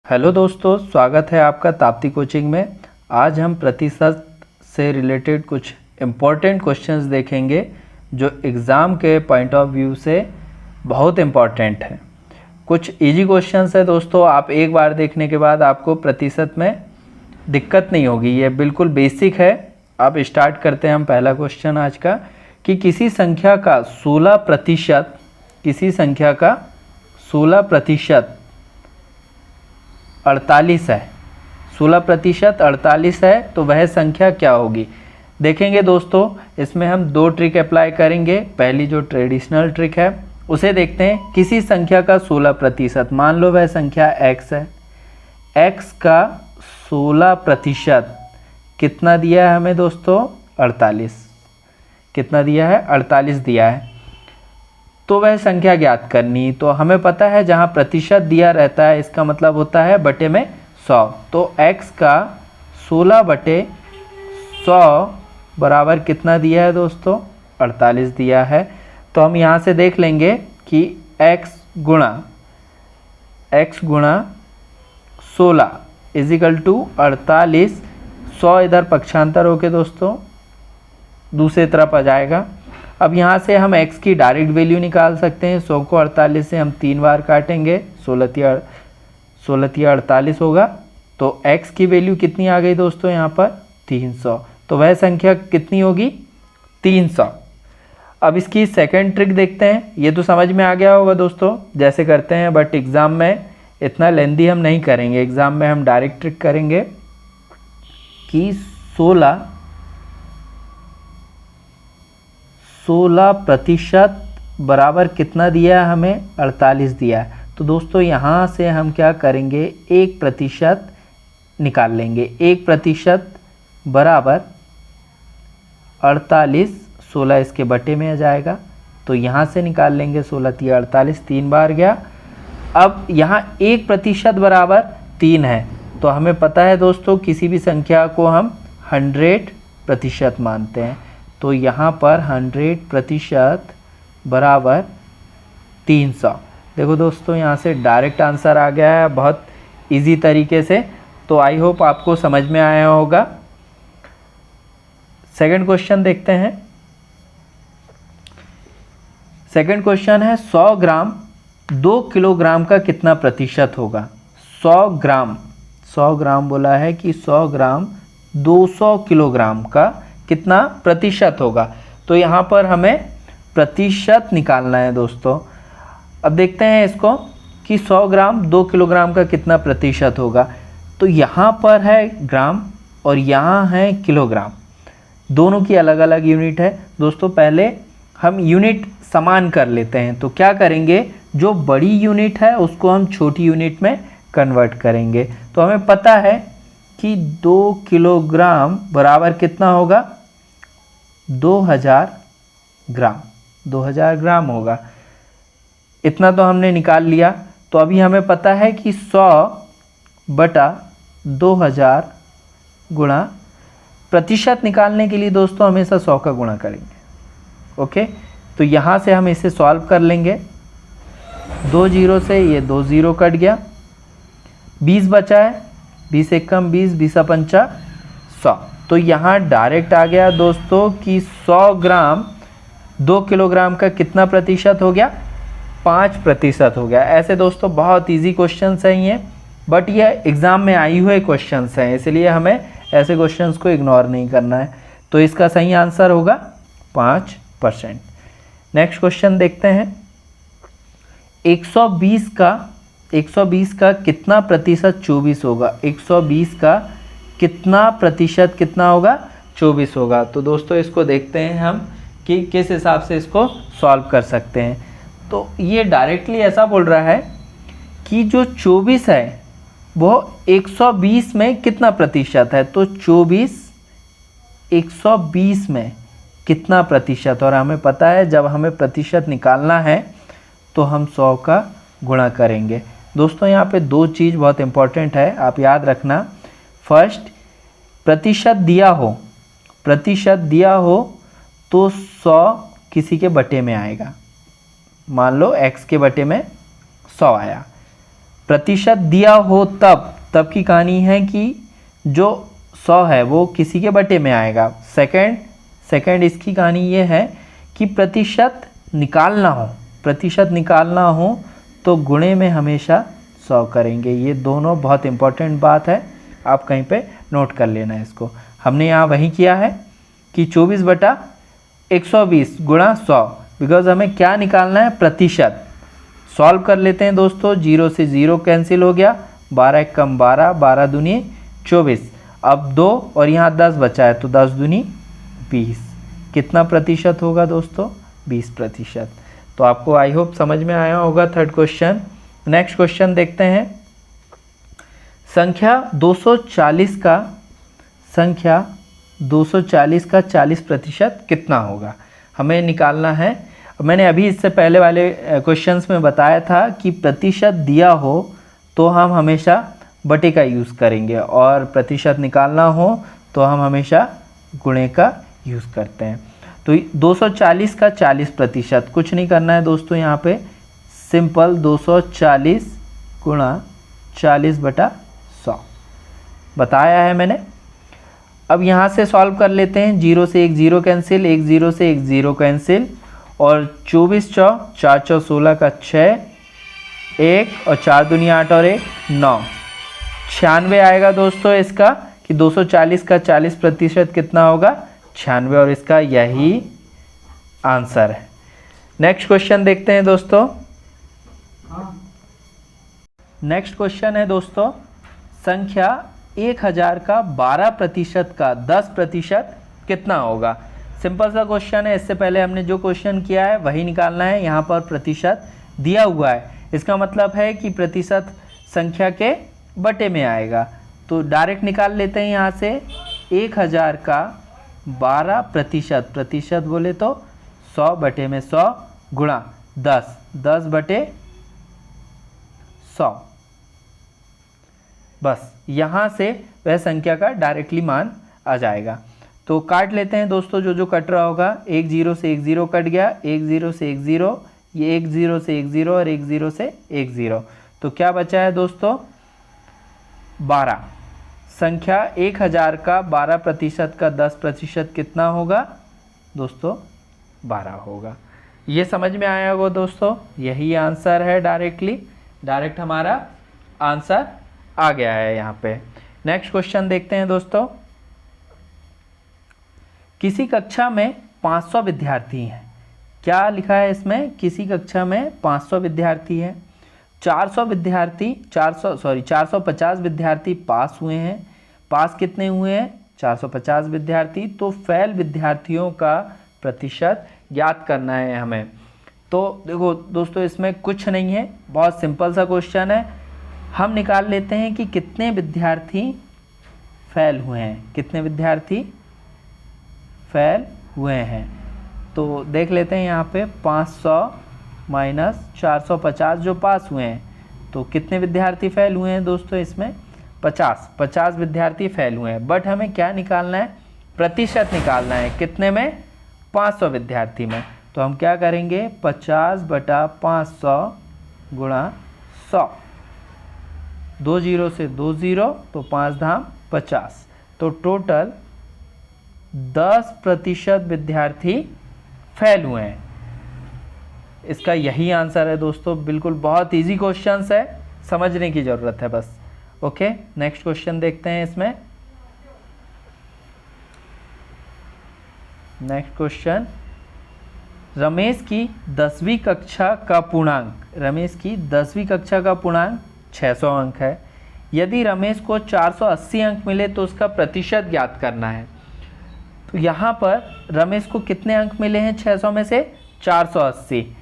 Hello दोस्तों, स्वागत है आपका ताप्ती कोचिंग में। आज हम प्रतिशत से रिलेटेड कुछ इम्पोर्टेंट क्वेश्चंस देखेंगे जो एग्ज़ाम के पॉइंट ऑफ व्यू से बहुत इम्पॉर्टेंट है। कुछ इजी क्वेश्चंस है दोस्तों, आप एक बार देखने के बाद आपको प्रतिशत में दिक्कत नहीं होगी, ये बिल्कुल बेसिक है। अब स्टार्ट करते हैं हम पहला क्वेश्चन आज का कि किसी संख्या का 16% 48 है, 16% 48 है, तो वह संख्या क्या होगी। देखेंगे दोस्तों, इसमें हम दो ट्रिक अप्लाई करेंगे। पहली जो ट्रेडिशनल ट्रिक है उसे देखते हैं। किसी संख्या का 16%, मान लो वह संख्या x है, x का 16% कितना दिया है हमें दोस्तों, 48। कितना दिया है, 48 दिया है। तो वह संख्या ज्ञात करनी, तो हमें पता है जहाँ प्रतिशत दिया रहता है इसका मतलब होता है बटे में 100। तो x का 16/100 बराबर कितना दिया है दोस्तों, 48 दिया है। तो हम यहाँ से देख लेंगे कि x गुणा 16 इजिकल टू 48। 100 इधर पक्षांतर होके दोस्तों दूसरी तरफ आ जाएगा। अब यहाँ से हम x की डायरेक्ट वैल्यू निकाल सकते हैं। 100 को 48 से हम 3 बार काटेंगे, 16 48 होगा। तो x की वैल्यू कितनी आ गई दोस्तों यहाँ पर, 300। तो वह संख्या कितनी होगी, 300। अब इसकी सेकंड ट्रिक देखते हैं। ये तो समझ में आ गया होगा दोस्तों जैसे करते हैं, बट एग्ज़ाम में इतना लेंदी हम नहीं करेंगे। एग्ज़ाम में हम डायरेक्ट ट्रिक करेंगे कि 16% बराबर कितना दिया है हमें, 48 दिया है। तो दोस्तों यहाँ से हम क्या करेंगे, 1% निकाल लेंगे। 1% बराबर 48, 16 इसके बटे में आ जाएगा। तो यहाँ से निकाल लेंगे 16 × 48, 3 बार गया। अब यहाँ 1% बराबर 3 है, तो हमें पता है दोस्तों किसी भी संख्या को हम 100% मानते हैं। तो यहाँ पर 100% बराबर 300। देखो दोस्तों यहाँ से डायरेक्ट आंसर आ गया है बहुत इजी तरीके से। तो आई होप आपको समझ में आया होगा। सेकंड क्वेश्चन देखते हैं। सेकंड क्वेश्चन है 100 ग्राम 2 किलोग्राम का कितना प्रतिशत होगा। 100 ग्राम बोला है कि 100 ग्राम 200 किलोग्राम का कितना प्रतिशत होगा। तो यहाँ पर हमें प्रतिशत निकालना है दोस्तों। अब देखते हैं इसको कि 100 ग्राम 2 किलोग्राम का कितना प्रतिशत होगा। तो यहाँ पर है ग्राम और यहाँ है किलोग्राम, दोनों की अलग अलग यूनिट है दोस्तों। पहले हम यूनिट समान कर लेते हैं। तो क्या करेंगे, जो बड़ी यूनिट है उसको हम छोटी यूनिट में कन्वर्ट करेंगे। तो हमें पता है कि 2 किलोग्राम बराबर कितना होगा, 2000 ग्राम होगा। इतना तो हमने निकाल लिया। तो अभी हमें पता है कि 100/2000 गुणा, प्रतिशत निकालने के लिए दोस्तों हमेशा 100 का गुणा करेंगे। ओके, तो यहाँ से हम इसे सॉल्व कर लेंगे। 2 0 से ये 2 0 कट गया, 20 बचा है, 20 एक कम 20, 20 पंचा 100। तो यहाँ डायरेक्ट आ गया दोस्तों कि 100 ग्राम 2 किलोग्राम का कितना प्रतिशत हो गया, 5% हो गया। ऐसे दोस्तों बहुत इजी क्वेश्चंस हैं ये, बट ये एग्ज़ाम में आई हुए क्वेश्चंस हैं, इसलिए हमें ऐसे क्वेश्चंस को इग्नोर नहीं करना है। तो इसका सही आंसर होगा 5%। नेक्स्ट क्वेश्चन देखते हैं। 120 का कितना प्रतिशत 24 होगा। 120 का कितना प्रतिशत कितना होगा, 24 होगा। तो दोस्तों इसको देखते हैं हम कि किस हिसाब से इसको सॉल्व कर सकते हैं। तो ये डायरेक्टली ऐसा बोल रहा है कि जो 24 है वो 120 में कितना प्रतिशत है। तो 24 120 में कितना प्रतिशत, और हमें पता है जब हमें प्रतिशत निकालना है तो हम 100 का गुणा करेंगे। दोस्तों यहाँ पे दो चीज़ बहुत इंपॉर्टेंट है, आप याद रखना। फर्स्ट, प्रतिशत दिया हो तो 100 किसी के बटे में आएगा। मान लो x के बटे में 100 आया, प्रतिशत दिया हो तब की कहानी है कि जो 100 है वो किसी के बटे में आएगा। सेकंड इसकी कहानी ये है कि प्रतिशत निकालना हो तो गुणे में हमेशा 100 करेंगे। ये दोनों बहुत इंपॉर्टेंट बात है, आप कहीं पे नोट कर लेना है इसको। हमने यहाँ वही किया है कि 24/120 गुणा 100, बिकॉज हमें क्या निकालना है, प्रतिशत। सॉल्व कर लेते हैं दोस्तों, 0 से 0 कैंसिल हो गया, 12 एक कम 12, 12 दूनी 24, अब 2 और यहाँ 10 बचा है तो 10 दूनी 20। कितना प्रतिशत होगा दोस्तों, 20%। तो आपको आई होप समझ में आया होगा थर्ड क्वेश्चन। नेक्स्ट क्वेश्चन देखते हैं। संख्या 240 का 40% कितना होगा, हमें निकालना है। मैंने अभी इससे पहले वाले क्वेश्चंस में बताया था कि प्रतिशत दिया हो तो हम हमेशा बटे का यूज़ करेंगे और प्रतिशत निकालना हो तो हम हमेशा गुणे का यूज़ करते हैं। तो 240 का 40%, कुछ नहीं करना है दोस्तों, यहाँ पे सिंपल 240 गुणा 40/100 बताया है मैंने। अब यहाँ से सॉल्व कर लेते हैं, 0 से 1 0 कैंसिल, 1 0 से 1 0 कैंसिल, और 24 4 4 4 16 का 6, 1 और 4 दूनी 8 और 1 9, 96 आएगा दोस्तों इसका, कि 240 का 40% कितना होगा, 96, और इसका यही आंसर है। नेक्स्ट क्वेश्चन देखते हैं दोस्तों। नेक्स्ट क्वेश्चन है दोस्तों, संख्या 1000 का 12% का 10% कितना होगा। सिंपल सा क्वेश्चन है, इससे पहले हमने जो क्वेश्चन किया है वही निकालना है। यहाँ पर प्रतिशत दिया हुआ है, इसका मतलब है कि प्रतिशत संख्या के बटे में आएगा, तो डायरेक्ट निकाल लेते हैं यहाँ से। 1000 का 12%, प्रतिशत बोले तो 100 बटे में 100 गुणा 10, 10/100। बस यहाँ से वह संख्या का डायरेक्टली मान आ जाएगा। तो काट लेते हैं दोस्तों, जो कट रहा होगा, 1 0 से 1 0 कट गया, 1 0 से 1 0, ये 1 0 से 1 0 और 1 0 से 1 0, तो क्या बचा है दोस्तों, 12। संख्या 1000 का 12% का 10% कितना होगा दोस्तों, 12 होगा। ये समझ में आया होगा दोस्तों, यही आंसर है। डायरेक्ट हमारा आंसर आ गया है यहाँ पे। नेक्स्ट क्वेश्चन देखते हैं दोस्तों। किसी कक्षा में 500 विद्यार्थी हैं, क्या लिखा है इसमें, किसी कक्षा में 500 विद्यार्थी हैं, 450 विद्यार्थी पास हुए हैं। पास कितने हुए हैं, 450 विद्यार्थी। तो फेल विद्यार्थियों का प्रतिशत ज्ञात करना है हमें। तो देखो दोस्तों, इसमें कुछ नहीं है, बहुत सिंपल सा क्वेश्चन है। हम निकाल लेते हैं कि कितने विद्यार्थी फेल हुए हैं, कितने विद्यार्थी फेल हुए हैं। तो देख लेते हैं यहाँ पे 500 माइनस 450 जो पास हुए हैं, तो कितने विद्यार्थी फेल हुए हैं दोस्तों, इसमें 50 विद्यार्थी फेल हुए हैं। बट हमें क्या निकालना है, प्रतिशत निकालना है, कितने में, 500 विद्यार्थी में। तो हम क्या करेंगे, 50/500 गुणा 100, 2 0 से 2 0, तो 5 धाम 50, तो टोटल 10% विद्यार्थी फेल हुए हैं। इसका यही आंसर है दोस्तों। बिल्कुल बहुत इजी क्वेश्चंस है, समझने की ज़रूरत है बस। ओके, नेक्स्ट क्वेश्चन देखते हैं इसमें। नेक्स्ट क्वेश्चन, रमेश की 10वीं कक्षा का पूर्णांक 600 अंक है। यदि रमेश को 480 अंक मिले तो उसका प्रतिशत ज्ञात करना है। तो यहाँ पर रमेश को कितने अंक मिले हैं 600 में से, 480।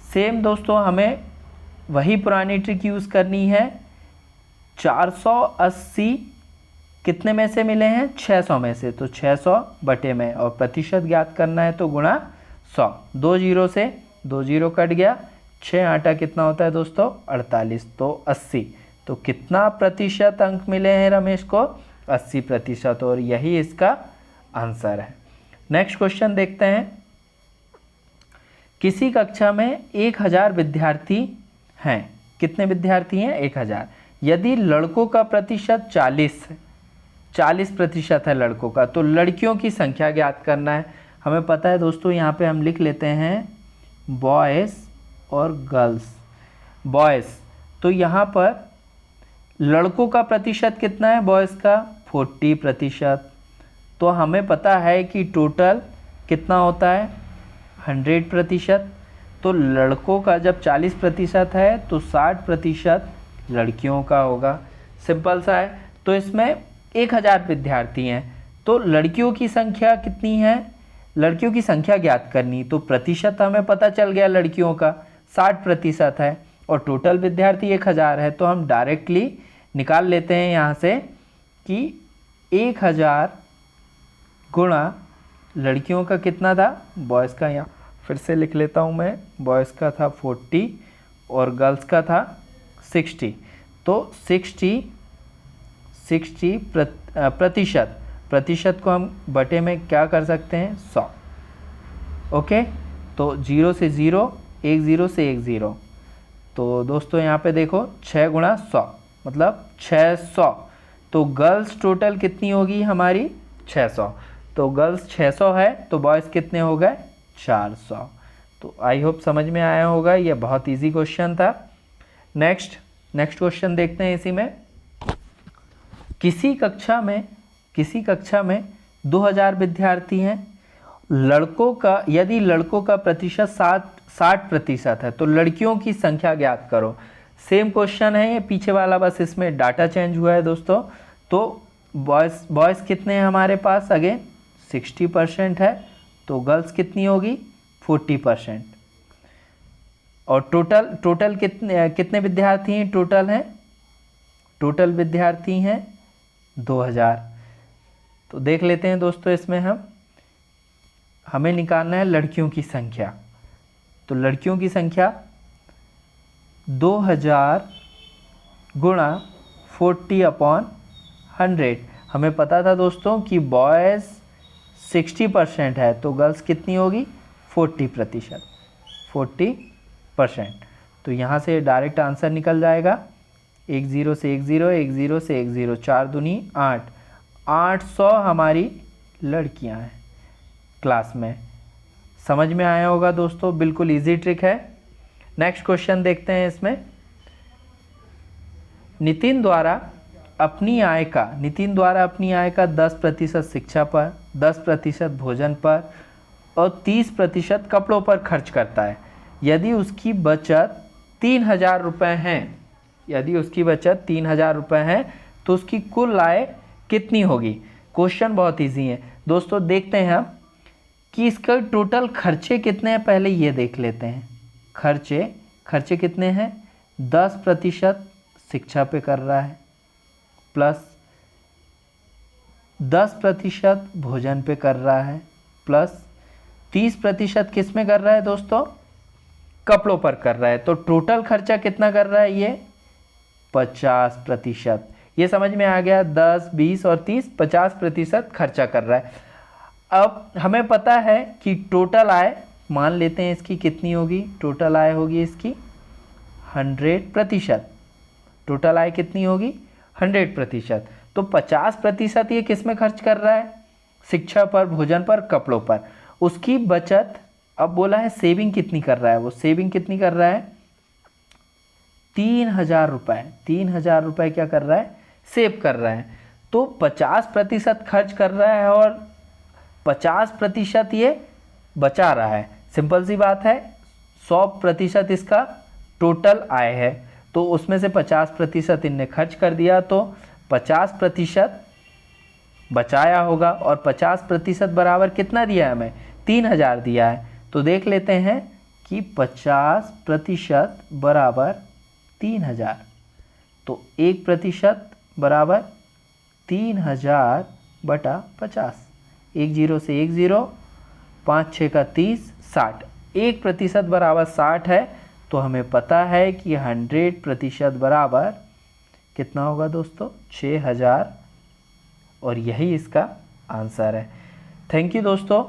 सेम दोस्तों हमें वही पुरानी ट्रिक यूज़ करनी है। 480 कितने में से मिले हैं, 600 में से, तो 600 बटे में, और प्रतिशत ज्ञात करना है तो गुणा 100। 2 0 से 2 0 कट गया, 6 8 कितना होता है दोस्तों, 48, तो 80। तो कितना प्रतिशत अंक मिले हैं रमेश को, 80%, और यही इसका आंसर है। नेक्स्ट क्वेश्चन देखते हैं। किसी कक्षा में 1000 विद्यार्थी हैं, कितने विद्यार्थी हैं? 1000। यदि लड़कों का प्रतिशत 40% है लड़कों का, तो लड़कियों की संख्या ज्ञात करना है। हमें पता है दोस्तों, यहाँ पे हम लिख लेते हैं बॉयज़ और गर्ल्स। बॉयज़, तो यहाँ पर लड़कों का प्रतिशत कितना है? बॉयज़ का 40%। तो हमें पता है कि टोटल कितना होता है? 100%। तो लड़कों का जब 40% है तो 60% लड़कियों का होगा। सिंपल सा है। तो इसमें 1000 विद्यार्थी हैं, तो लड़कियों की संख्या कितनी है? लड़कियों की संख्या ज्ञात करनी, तो प्रतिशत हमें पता चल गया लड़कियों का 60% है और टोटल विद्यार्थी 1000 है। तो हम डायरेक्टली निकाल लेते हैं यहाँ से कि 1000 गुणा लड़कियों का कितना था? बॉयज़ का, यहाँ फिर से लिख लेता हूँ मैं, बॉयज़ का था 40 और गर्ल्स का था 60। तो 60 प्रतिशत को हम बटे में क्या कर सकते हैं? 100। ओके, तो 0 से 0, 10 से 10। तो दोस्तों यहाँ पे देखो 6 गुणा 100 मतलब 600। तो गर्ल्स टोटल कितनी होगी हमारी? 600। तो गर्ल्स 600 है, तो बॉयज़ कितने हो गए? 400। तो आई होप समझ में आया होगा, ये बहुत इजी क्वेश्चन था। नेक्स्ट क्वेश्चन देखते हैं इसी में। किसी कक्षा में 2000 विद्यार्थी हैं। यदि लड़कों का प्रतिशत 60% है तो लड़कियों की संख्या ज्ञात करो। सेम क्वेश्चन है ये पीछे वाला, बस इसमें डाटा चेंज हुआ है दोस्तों। तो बॉयज़ कितने हैं हमारे पास? अगेन 60% है, तो गर्ल्स कितनी होगी? 40%। और टोटल कितने विद्यार्थी हैं? टोटल विद्यार्थी हैं 2000। तो देख लेते हैं दोस्तों, इसमें हमें निकालना है लड़कियों की संख्या। तो लड़कियों की संख्या 2000 गुणा 40/100। हमें पता था दोस्तों कि बॉयज़ 60% है, तो गर्ल्स कितनी होगी? 40%। तो यहाँ से डायरेक्ट आंसर निकल जाएगा 10 से 10, 10 से 10, 4 दूनी 8, 800 हमारी लड़कियाँ हैं क्लास में। समझ में आया होगा दोस्तों, बिल्कुल इजी ट्रिक है। नेक्स्ट क्वेश्चन देखते हैं इसमें। नितिन द्वारा अपनी आय का 10% शिक्षा पर, 10% भोजन पर और 30% कपड़ों पर खर्च करता है। यदि उसकी बचत 3000 रुपये है, तो उसकी कुल आय कितनी होगी? क्वेश्चन बहुत इजी है दोस्तों। देखते हैं हम कि इसका टोटल खर्चे कितने हैं, पहले ये देख लेते हैं। खर्चे कितने हैं? 10% शिक्षा पे कर रहा है, प्लस 10% भोजन पे कर रहा है, प्लस 30% किस में कर रहा है दोस्तों? कपड़ों पर कर रहा है। तो टोटल खर्चा कितना कर रहा है ये? 50%। ये समझ में आ गया, 10, 20 और 30, 50% खर्चा कर रहा है। अब हमें पता है कि टोटल आय मान लेते हैं इसकी कितनी होगी? टोटल आय होगी इसकी 100%। टोटल आय कितनी होगी? 100%। तो 50% ये किस में खर्च कर रहा है? शिक्षा पर, भोजन पर, कपड़ों पर। उसकी बचत, अब बोला है सेविंग कितनी कर रहा है, वो सेविंग कितनी कर रहा है? 3000 रुपये। 3000 रुपये क्या कर रहा है? सेव कर रहा है। तो 50% खर्च कर रहा है और 50% ये बचा रहा है। सिंपल सी बात है, 100% इसका टोटल आय है, तो उसमें से 50% इनने खर्च कर दिया, तो 50% बचाया होगा। और 50% बराबर कितना दिया है हमें? 3000 दिया है। तो देख लेते हैं कि 50% बराबर 3000, तो 1% बराबर 3000 बटा 50। 10 से 10, 5 6 का 30, 60। 1% बराबर 60 है, तो हमें पता है कि 100% बराबर कितना होगा दोस्तों? 6000। और यही इसका आंसर है। थैंक यू दोस्तों।